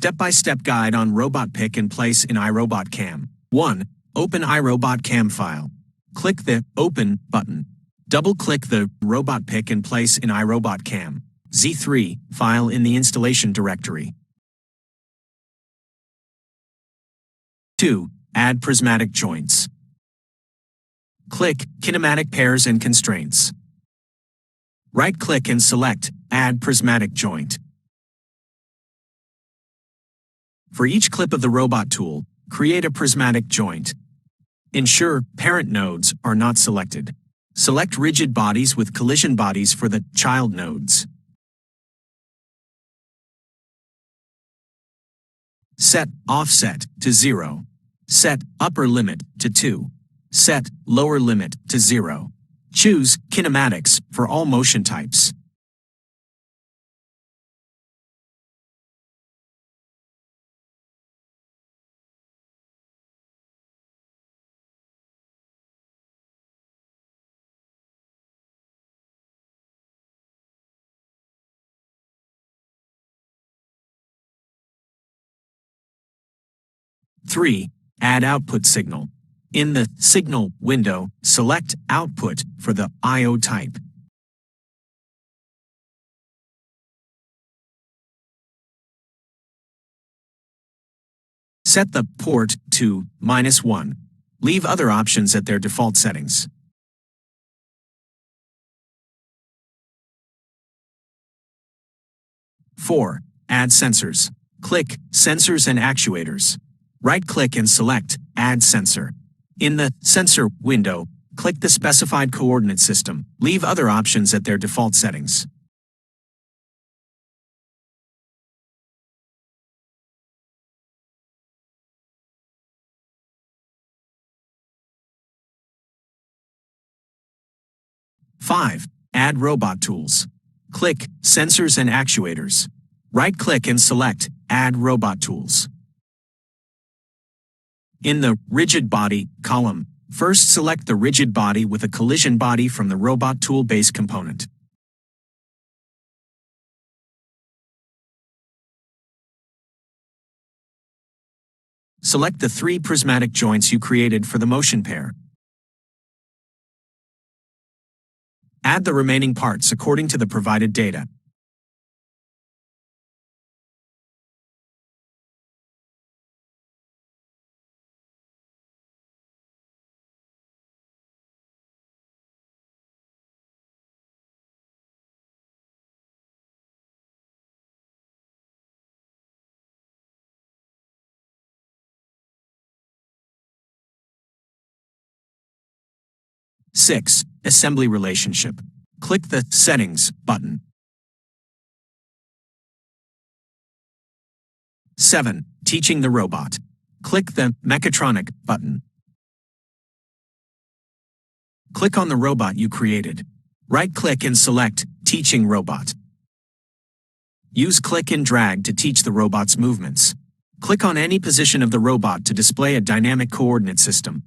Step-by-step guide on robot pick and place in iRobotCAM. 1. Open iRobotCAM file. Click the Open button. Double-click the robot pick and place in iRobotCAM Z3 file in the installation directory. 2. Add prismatic joints. Click Kinematic Pairs and Constraints. Right-click and select Add Prismatic Joint. For each clip of the robot tool, create a prismatic joint. Ensure parent nodes are not selected. Select rigid bodies with collision bodies for the child nodes. Set offset to 0. Set upper limit to 2. Set lower limit to 0. Choose kinematics for all motion types. Three. Add output signal. In the Signal window, select Output for the I/O type. Set the port to -1. Leave other options at their default settings. 4. Add sensors. Click Sensors and Actuators. Right-click and select Add Sensor. In the Sensor window, click the specified coordinate system. Leave other options at their default settings. Five. Add robot tools. Click Sensors and Actuators. Right-click and select Add Robot Tools. In the Rigid Body column, first select the rigid body with a collision body from the Robot Tool Base component. Select the 3 prismatic joints you created for the motion pair. Add the remaining parts according to the provided data. Six. Assembly relationship. Click the Settings button. 7. Teaching the robot. Click the Mechatronic button. Click on the robot you created. Right-click and select Teaching Robot. Use click and drag to teach the robot's movements. Click on any position of the robot to display a dynamic coordinate system.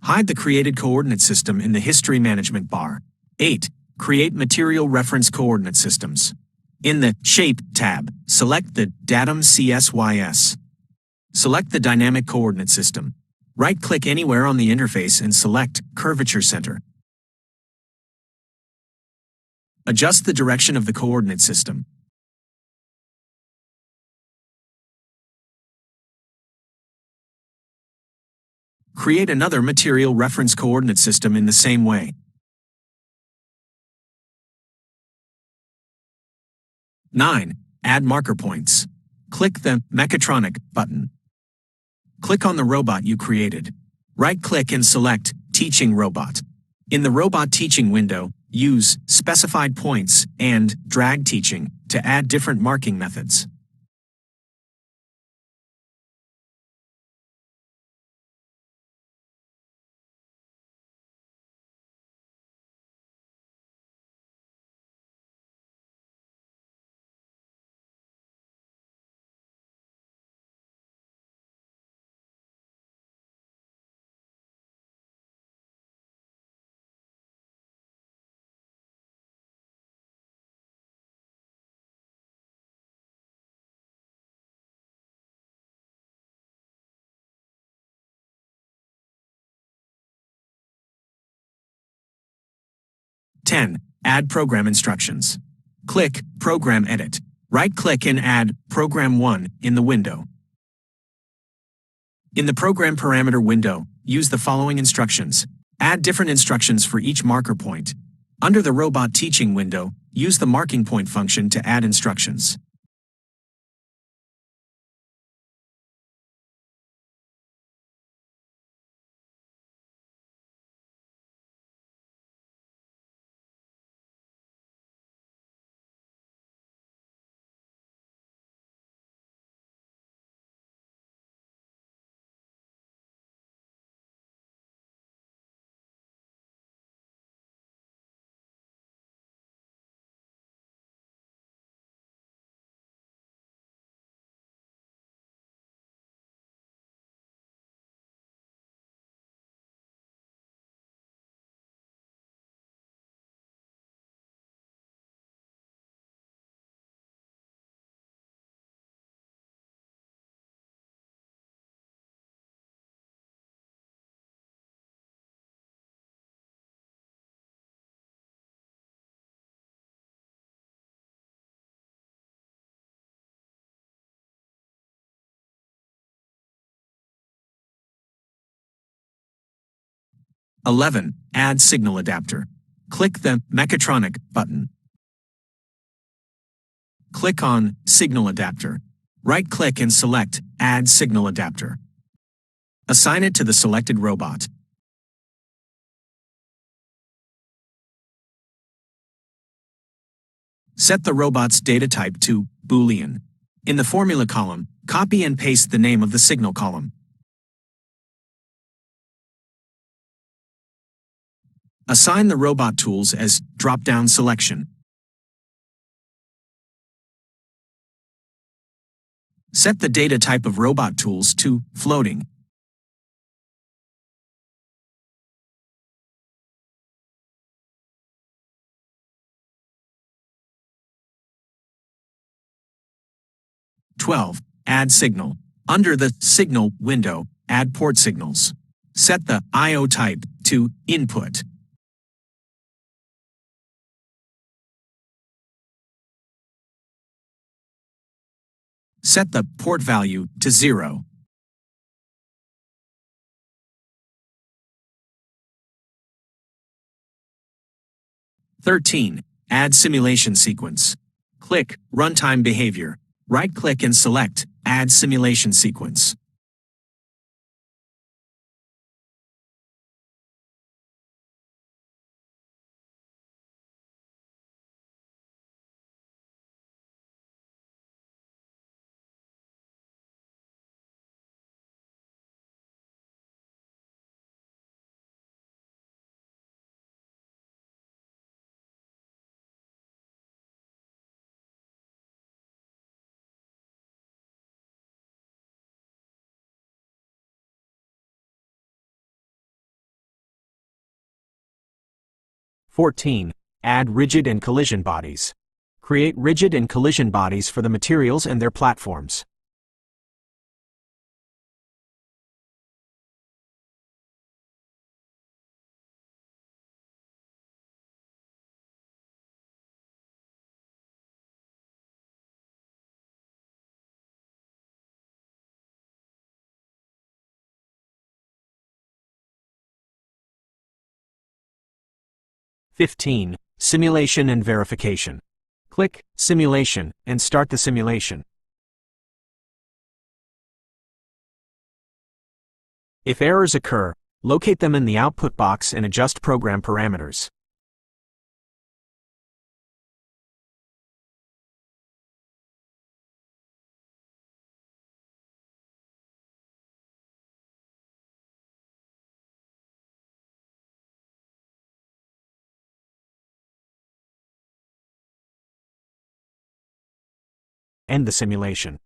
Hide the created coordinate system in the History Management bar. 8. Create material reference coordinate systems. In the Shape tab, select the Datum CSYS. Select the dynamic coordinate system. Right-click anywhere on the interface and select Curvature Center. Adjust the direction of the coordinate system. Create another material reference coordinate system in the same way. 9. Add marker points. Click the Mechatronic button. Click on the robot you created. Right-click and select Teaching Robot. In the Robot Teaching window, use Specified Points and Drag Teaching to add different marking methods. 10. Add program instructions. Click Program Edit. Right-click and add Program 1 in the window. In the Program Parameter window, use the following instructions. Add different instructions for each marker point. Under the Robot Teaching window, use the Marking Point function to add instructions. (11) Add signal adapter. Click the Mechatronic button. Click on Signal Adapter. Right-click and select Add Signal Adapter. Assign it to the selected robot. Set the robot's data type to Boolean. In the Formula column, copy and paste the name of the Signal column. Assign the robot tools as drop-down selection. Set the data type of robot tools to floating. (12) Add signal. Under the Signal window, add port signals. Set the I/O type to input. Set the port value to 0. (13) Add simulation sequence. Click Runtime Behavior. Right-click and select Add Simulation Sequence. (14) Add rigid and collision bodies. Create rigid and collision bodies for the materials and their platforms. (15) Simulation and verification. Click Simulation and start the simulation. If errors occur, locate them in the output box and adjust program parameters. End the simulation.